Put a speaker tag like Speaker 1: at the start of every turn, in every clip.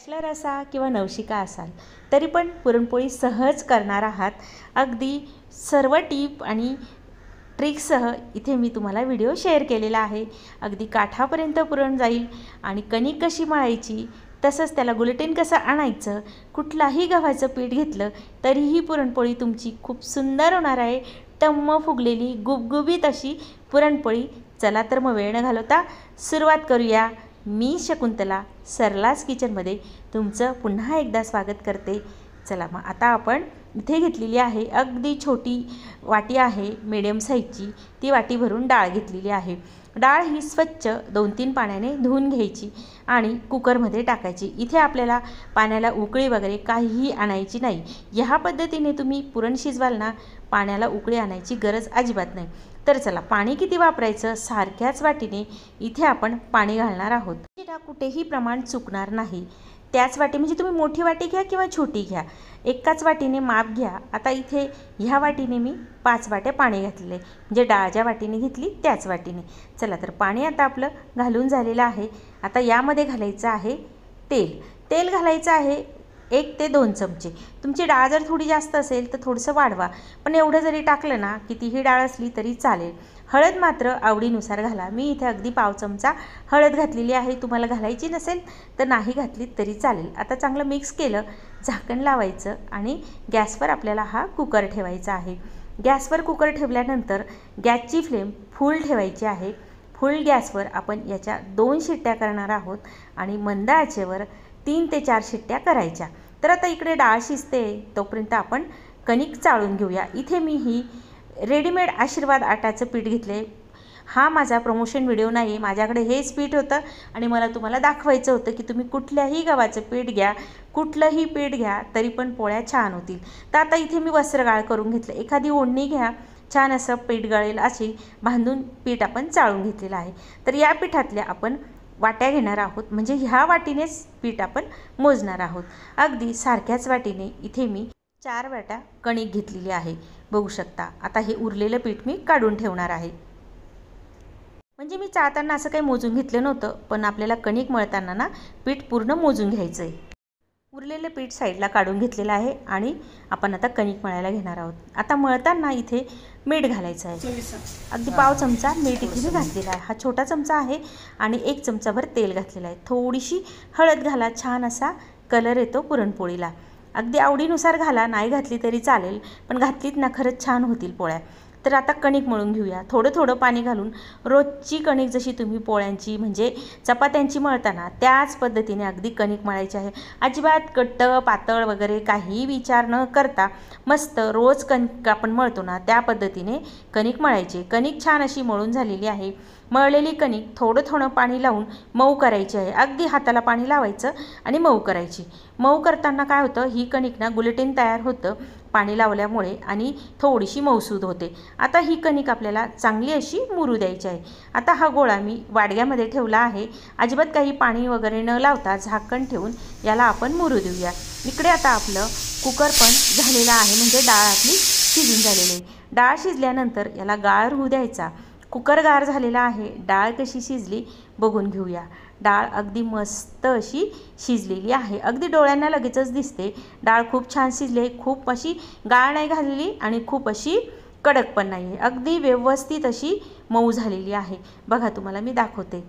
Speaker 1: Bachelor असा किंवा नवशिका असाल तरी पण पुरणपोळी सहज करणार आहात. अगदी सर्व टिप आणि ट्रिक्ससह इथे मी तुम्हाला व्हिडिओ शेअर केलेला आहे. अगदी काठापर्यंत पुरण जाईल आणि कणिक कशी मळायची, तसंच त्याला गुलटेन कसं आणायचं, कुठलाही गव्हाचं पीठ घेतलं तरीही पुरणपोळी तुमची खूप सुंदर होणार आहे. टम्म फुगलेली गुबगुबीत अशी पुरणपोळी. चला तर मग वेळ न घालवता सुरुवात करूया. मी शकुंतला सरलास किचनमध्ये तुमचं पुन्हा एकदा स्वागत करते. चला मग आता आपण इथे घेतलेली आहे अगदी छोटी वाटी आहे मीडियम साईजची. ती वाटी भरून डाळ घेतलेली आहे. डाळ ही स्वच्छ 2-3 पाण्याने धुवून घ्यायची आणि कुकरमध्ये टाकायची. इथे आपल्याला पाण्याला उकळी वगैरे काहीही आणायची नाही. ह्या पद्धतीने तुम्ही पुरण शिजवाल ना, पाण्याला उकळी आणायची गरज अजिबात नाही. तर चला पाणी किती वापरायचं, सारख्याच वाटीने इथे आपण पाणी घालणार आहोत. कुठेही प्रमाण चुकणार नाही. त्याच वाटी म्हणजे तुम्ही मोठी वाटी घ्या किंवा छोटी घ्या, एकाच वाटीने माप घ्या. आता इथे ह्या वाटीने मी 5 वाट्या पाणी घातलेले, म्हणजे डाळ ज्या वाटीने घेतली त्याच वाटीने. चला तर पाणी आता आपलं घालून झालेलं आहे. आता यामध्ये घालायचं आहे तेल. तेल घालायचं आहे 1 ते 2 चमचे. तुमची डाळ जर थोडी जास्त असेल तर थोडंसं वाढवा, पण एवढं जरी टाकलं ना कितीही डाळ असली तरी चालेल. हळद मात्र आवडीनुसार घाला. मी इथे अगदी पाव चमचा हळद घातलेली आहे. तुम्हाला घालायची नसेल तर नाही घातली तरी चालेल. आता चांगलं मिक्स केलं, झाकण लावायचं आणि गॅसवर आपल्याला हा कुकर ठेवायचा आहे. गॅसवर कुकर ठेवल्यानंतर गॅसची फ्लेम फुल ठेवायची आहे. फुल गॅसवर आपण याच्या 2 शिट्ट्या करणार आहोत आणि मंद आचेवर 3 ते 4 शिट्ट्या करायच्या. तर आता इकडे डाळ शिजते तोपर्यंत आपण कणिक चाळून घेऊया. इथे मी ही रेडीमेड आशीर्वाद आटाचं पीठ घेतले. हा माझा प्रमोशन व्हिडिओ नाही आहे, माझ्याकडे हेच पीठ होतं आणि मला तुम्हाला दाखवायचं होतं की तुम्ही कुठल्याही गव्हाचं पीठ घ्या, कुठलंही पीठ घ्या तरी पण पोळ्या छान होतील. तर आता इथे मी वस्त्रगाळ करून घेतलं. एखादी ओढणी घ्या, छान असं पीठ गळेल अशी बांधून पीठ आपण चाळून घेतलेलं आहे. तर या पिठातल्या आपण वाट्या घेणार आहोत, म्हणजे ह्या वाटीनेच पीठ आपण मोजणार आहोत. अगदी सारख्याच वाटीने इथे मी 4 वाट्या कणिक घेतलेली आहे, बघू शकता. आता हे उरलेलं पीठ मी काढून ठेवणार आहे. म्हणजे मी चाळताना असं काही मोजून घेतलं नव्हतं, पण आपल्याला कणिक मळताना ना पीठ पूर्ण मोजून घ्यायचं आहे. उरलेलं पीठ साईडला काढून घेतलेलं आहे आणि आपण आता कणिक मळायला घेणार आहोत. आता मळताना इथे मीठ घालायचं आहे. अगदी पाव चमचा मीठ इथे मी घातलेला आहे. हा छोटा चमचा आहे आणि 1 चमचाभर तेल घातलेलं आहे. थोडीशी हळद घाला, छान असा कलर येतो पुरणपोळीला. अगदी आवडीनुसार घाला, नाही घातली तरी चालेल, पण घातलीत ना खरंच छान होतील पोळ्या. तर आता कणिक मळून घेऊया. थोडं थोडं पाणी घालून रोजची कणिक जशी तुम्ही पोळ्यांची म्हणजे चपात्यांची मळताना त्याच पद्धतीने अगदी कणिक मळायची आहे. अजिबात कट्ट पातळ वगैरे काही विचार न करता मस्त रोज कणिक आपण मळतो ना त्या पद्धतीने कणिक मळायची. कणिक छान अशी मळून झालेली आहे. मळलेली कणिक थोडं थोडं पाणी लावून मऊ करायची आहे. अगदी हाताला पाणी लावायचं आणि मऊ करायची. मऊ करताना काय होतं, ही कणिक ना गुलटेन तयार होतं पाणी लावल्यामुळे आणि थोडीशी मऊसूद होते. आता ही कणिक आपल्याला चांगली अशी मुरू द्यायची आहे. आता हा गोळा मी वाडग्यामध्ये ठेवला आहे. अजिबात काही पाणी वगैरे न लावता झाकण ठेवून याला आपण मुरू देऊया. इकडे आता आपलं कुकर पण झालेलं आहे, म्हणजे डाळ आपली शिजून झालेली आहे. डाळ शिजल्यानंतर याला गाळ होऊ द्यायचा. कुकर गार झालेला आहे. डाळ कशी शिजली बघून घेऊया. डाळ अगदी मस्त अशी शिजलेली आहे. अगदी डोळ्यांना लगेचच दिसते. डाळ खूप छान शिजली आहे. खूप अशी गाळ नाही घाललेली आणि खूप अशी कडक पण नाही आहे. अगदी व्यवस्थित अशी मऊ झालेली आहे. बघा तुम्हाला मी दाखवते,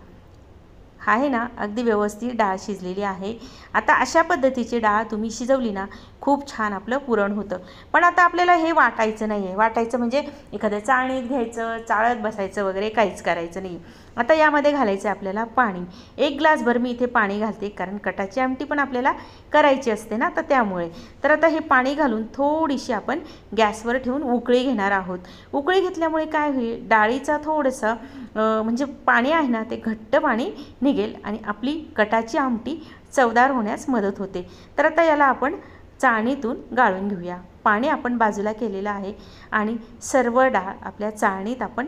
Speaker 1: आहे ना, अगदी व्यवस्थित डाळ शिजलेली आहे. आता अशा पद्धतीची डाळ तुम्ही शिजवली ना खूप छान आपलं पुरण होतं. पण आता आपल्याला हे वाटायचं नाही आहे. वाटायचं म्हणजे एखाद्या चाळणीत घ्यायचं, चाळत बसायचं वगैरे काहीच करायचं नाही. आता यामध्ये घालायचं आहे आपल्याला पाणी. 1 ग्लासभर मी इथे पाणी घालते, कारण कटाची आमटी पण आपल्याला करायची असते ना, तर त्यामुळे. तर आता हे पाणी घालून थोडीशी आपण गॅसवर ठेवून उकळी घेणार आहोत. उकळी घेतल्यामुळे काय होईल, डाळीचा थोडंसं म्हणजे पाणी आहे ना ते घट्ट पाणी निघेल आणि आपली कटाची आमटी चवदार होण्यास मदत होते. तर आता याला आपण चाळणीतून गाळून घेऊया. पाणी आपण बाजूला केलेलं आहे आणि सर्व डाळ आपल्या चाळणीत आपण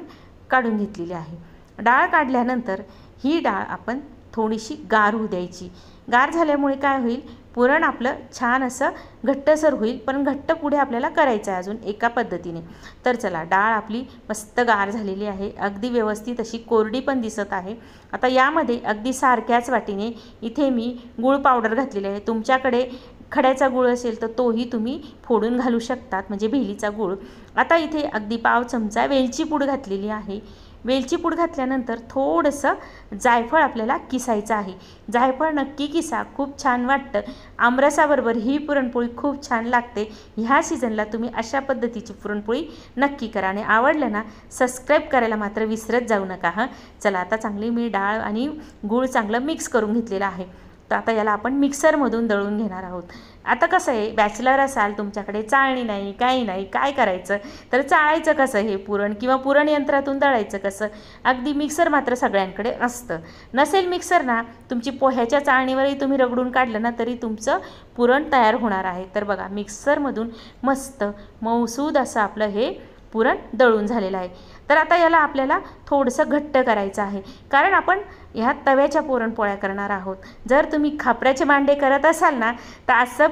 Speaker 1: काढून घेतलेली आहे. डाळ काढल्यानंतर ही डाळ आपण थोडीशी गार होऊ द्यायची. गार झाल्यामुळे काय होईल, पुरण आपलं छान असं घट्टसर होईल, पण घट्ट पुढे आपल्याला करायचं आहे अजून एका पद्धतीने. तर चला, डाळ आपली मस्त गार झालेली आहे, अगदी व्यवस्थित अशी कोरडी पण दिसत आहे. आता यामध्ये अगदी सारख्याच वाटीने इथे मी गूळ पावडर घातलेली आहे. तुमच्याकडे खड्याचा गूळ असेल तर तोही तुम्ही फोडून घालू शकतात, म्हणजे भेलीचा गूळ. आता इथे अगदी पाव चमचा वेलची पूड घातलेली आहे. वेलची पूड घातल्यानंतर थोडंसं जायफळ आपल्याला किसायचं आहे. जायफळ नक्की किसा, खूप छान वाटतं. आमरसाबरोबर ही पुरणपोळी खूप छान लागते. ह्या सीझनला तुम्ही अशा पद्धतीची पुरणपोळी नक्की करा आणि आवडलं ना सबस्क्राईब करायला मात्र विसरत जाऊ नका हां. चला, आता चांगली मी डाळ आणि गूळ चांगलं मिक्स करून घेतलेलं आहे. तर आता याला आपण मिक्सरमधून दळून घेणार आहोत. आता कसं आहे, बॅचलर असाल, तुमच्याकडे चाळणी नाही, काही नाही, काय करायचं, तर चाळायचं कसं हे पुरण, किंवा पुरण यंत्रातून दळायचं कसं. अगदी मिक्सर मात्र सगळ्यांकडे असतं. नसेल मिक्सर ना, तुमची पोह्याच्या चाळणीवरही तुम्ही रगडून काढलं ना तरी तुमचं पुरण तयार होणार आहे. तर बघा, मिक्सरमधून मस्त मऊसूद असं आपलं हे पुरण दळून झालेलं आहे. तर आता याला आपल्याला थोडंसं घट्ट करायचं आहे, कारण आपण ह्या तव्याच्या पुरणपोळ्या करणार आहोत. जर तुम्ही खापराचे मांडे करत असाल ना तर असं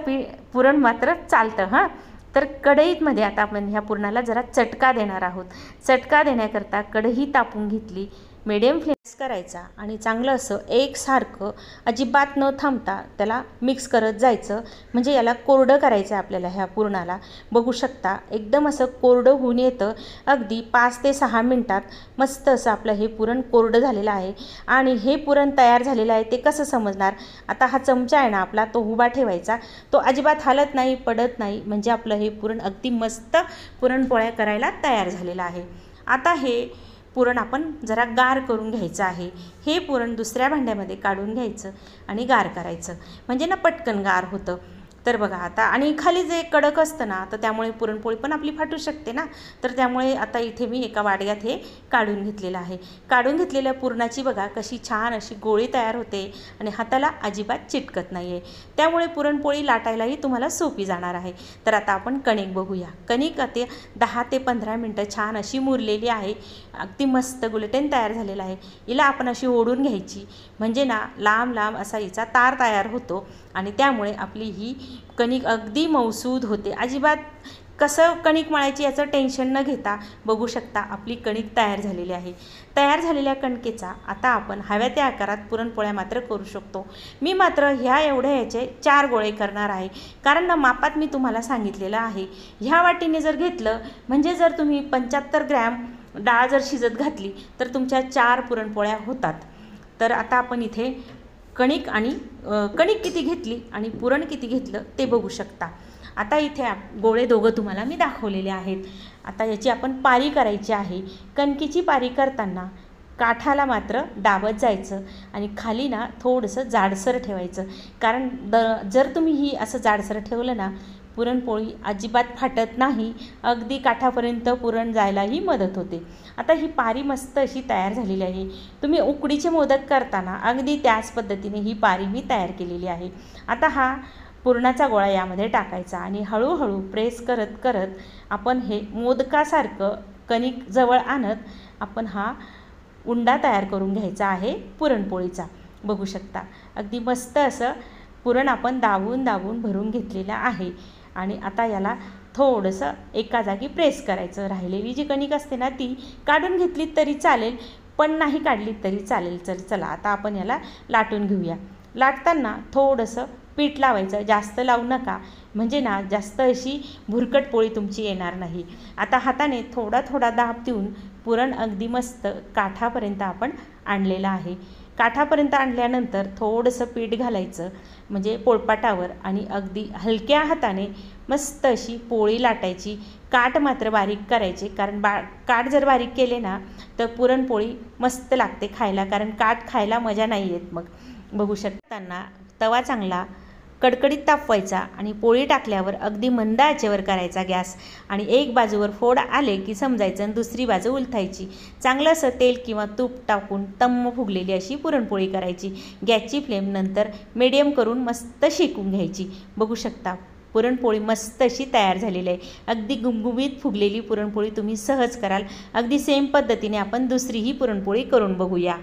Speaker 1: पुरण मात्र चालतं हां. तर कढईमध्ये आता आपण ह्या पुरणाला जरा चटका देणार आहोत. चटका देण्याकरता कढई तापून घेतली, मिडियम फ्लेम करायचा आणि चांगलं असं एकसारखं अजिबात न थांबता त्याला मिक्स करत जायचं, म्हणजे याला कोरडं करायचं आहे आपल्याला ह्या पुरणाला. बघू शकता, एकदम असं कोरडं होऊन येतं. अगदी 5 ते 6 मिनटात मस्त असं आपलं हे पुरण कोरडं झालेलं आहे. आणि हे पुरण तयार झालेलं आहे ते कसं समजणार, आता हा चमचा आहे ना आपला, तो उभा ठेवायचा, तो अजिबात हालत नाही, पडत नाही, म्हणजे आपलं हे पुरण अगदी मस्त पुरणपोळ्या करायला तयार झालेलं आहे. आता हे पुरण आपण जरा गार करून घ्यायचं आहे. हे पुरण दुसऱ्या भांड्यामध्ये काढून घ्यायचं आणि गार करायचं, म्हणजे ना पटकन गार होतं. तर बघा आता, आणि खाली जे कडक असतं ना, तर त्यामुळे पुरणपोळी पण आपली फाटू शकते ना. तर त्यामुळे आता इथे मी एका वाडग्यात हे काढून घेतलेलं आहे. काढून घेतलेल्या पुरणाची बघा कशी छान अशी गोळी तयार होते आणि हाताला अजिबात चिटकत नाही आहे. त्यामुळे पुरणपोळी लाटायलाही तुम्हाला सोपी जाणार आहे. तर आता आपण कणिक बघूया. कणिक आता 10 ते 15 मिनटं छान अशी मुरलेली आहे. अगदी मस्त गुलटेन तयार झालेला आहे. हिला आपण अशी ओढून घ्यायची, म्हणजे ना लांब लांब असा हिचा तार तयार होतो आणि त्यामुळे आपली ही कणिक अगदी मऊसूद होते. अजिबात कसं कणिक मळायची याचं टेन्शन न घेता बघू शकता आपली कणिक तयार झालेली आहे. तयार झालेल्या कणकेचा आता आपण हव्या त्या आकारात पुरणपोळ्या मात्र करू शकतो. मी मात्र ह्या एवढ्या याचे 4 गोळे करणार आहे, कारण ना मापात मी तुम्हाला सांगितलेलं आहे. ह्या वाटीने जर घेतलं, म्हणजे जर तुम्ही 75 ग्रॅम डाळ जर शिजत घातली तर तुमच्या 4 पुरणपोळ्या होतात. तर आता आपण इथे कणिक किती घेतली आणि पुरण किती घेतलं ते बघू शकता. आता इथे गोळे दोघं तुम्हाला मी दाखवलेले आहेत. आता याची आपण पारी करायची आहे. कणकीची पारी करताना काठाला मात्र दाबत जायचं आणि खाली ना थोडंसं जाडसर ठेवायचं, कारण जर तुम्ही ही असं जाडसर ठेवलं ना, पुरणपोळी अजिबात फाटत नाही, अगदी काठापर्यंत पुरण जायलाही मदत होते. आता ही पारी मस्त अशी तयार झालेली आहे. तुम्ही उकडीचे मोदक करताना अगदी त्याच पद्धतीने ही पारी मी तयार केलेली आहे. आता हा पुरणाचा गोळा यामध्ये टाकायचा आणि हळूहळू प्रेस करत करत आपण हे मोदकासारखं कणिक जवळ आणत आपण हा उंडा तयार करून घ्यायचा आहे पुरणपोळीचा. बघू शकता अगदी मस्त असं पुरण आपण दाबून दाबून भरून घेतलेलं आहे. आणि आता याला थोडंसं एका जागी प्रेस करायचं. राहिलेली जी कणिक असते ना ती काढून घेतली तरी चालेल, पण नाही काढली तरी चालेल. चला आता आपण याला लाटून घेऊया. लाटताना थोडंसं पीठ लावायचं, जास्त लावू नका, म्हणजे ना जास्त अशी भुरकट पोळी तुमची येणार नाही. आता हाताने थोडा थोडा दाब देऊन पुरण अगदी मस्त काठापर्यंत आपण आणलेलं आहे. काठापर्यंत आणल्यानंतर थोडंसं पीठ घालायचं, म्हणजे पोळपाटावर, आणि अगदी हलक्या हाताने मस्त अशी पोळी लाटायची. काठ मात्र बारीक करायचे, कारण काठ जर बारीक केले ना तर पुरणपोळी मस्त लागते खायला, कारण काठ खायला मजा नाही येत मग. बघू शकताना तवा चांगला कडकडीत तापवायचा आणि पोळी टाकल्यावर अगदी मंद आचेवर करायचा गॅस, आणि एक बाजूवर फोड आले की समजायचं आणि दुसरी बाजू उलथायची. चांगलं असं तेल किंवा तूप टाकून तम्म फुगलेली अशी पुरणपोळी करायची. गॅसची फ्लेम नंतर मीडियम करून मस्त शेकून घ्यायची. बघू शकता पुरणपोळी मस्त अशी तयार झालेली आहे। अगदी गुमगुमीत फुगलेली पुरणपोळी तुम्ही सहज कराल। अगदी सेम पद्धतीने आपण दुसरीही पुरणपोळी करून बघूया।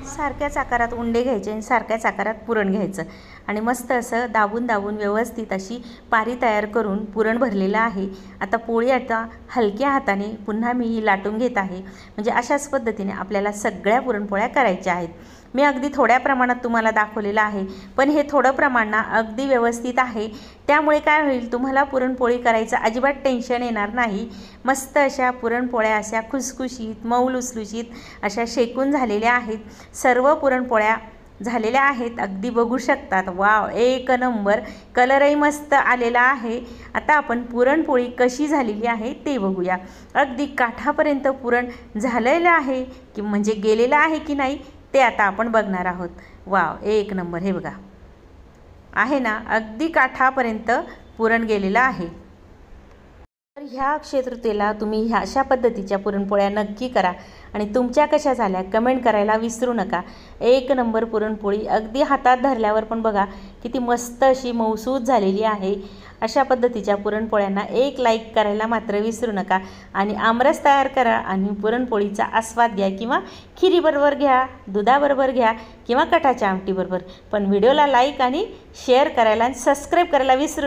Speaker 1: सारख्याच आकारात उंडे घ्यायचे आणि सारख्याच आकारात पुरण घ्यायचं आणि मस्त असं दाबून दाबून व्यवस्थित अशी पारी तयार करून पुरण भरलेलं आहे। आता पोळी आता हलक्या हाताने पुन्हा मी ही लाटून घेत आहे, म्हणजे अशाच पद्धतीने आपल्याला सगळ्या पुरणपोळ्या करायच्या आहेत। मी अगदी थोड्या प्रमाणात तुम्हाला दाखवलेलं आहे, पण हे थोडं प्रमाण अगदी व्यवस्थित आहे, त्यामुळे काय होईल तुम्हाला पुरणपोळी करायचं अजिबात टेन्शन येणार नाही। मस्त अशा पुरणपोळ्या अशा खुसखुशीत मऊ लुसलुशीत अशा शेकून झालेल्या आहेत। सर्व पुरणपोळ्या झालेल्या आहेत, अगदी बघू शकतात। वाव, एक नंबर, कलरही मस्त आलेला आहे। आता आपण पुरणपोळी कशी झालेली आहे ते बघूया। अगदी काठापर्यंत पुरण झालेलं आहे की म्हणजे गेलेलं आहे की नाही ते आता आपण बघणार आहोत। वाव, एक नंबर, हे बघा आहे ना, अगदी काठापर्यंत पुरण गेलेलं आहे। तर ह्या अक्षय तृतीयेला तुम्ही ह्या अशा पद्धतीच्या पुरणपोळ्या नक्की करा आणि तुमच्या कशा झाल्या कमेंट करायला विसरू नका। एक नंबर पुरणपोळी अगदी हातात धरल्यावर पण बघा किती मस्त अशी मऊसूत झालेली आहे। अशा पद्धतीच्या पुरणपोळ्यांना एक लाईक करायला मात्र विसरू नका आणि आमरस तयार करा आणि पुरणपोळीचा आस्वाद घ्या, किंवा खिरीबरोबर घ्या, दुधाबरोबर घ्या किंवा कटाच्या आमटीबरोबर। पण व्हिडिओला लाईक आणि शेअर करायला आणि सबस्क्राईब करायला विसरू नका।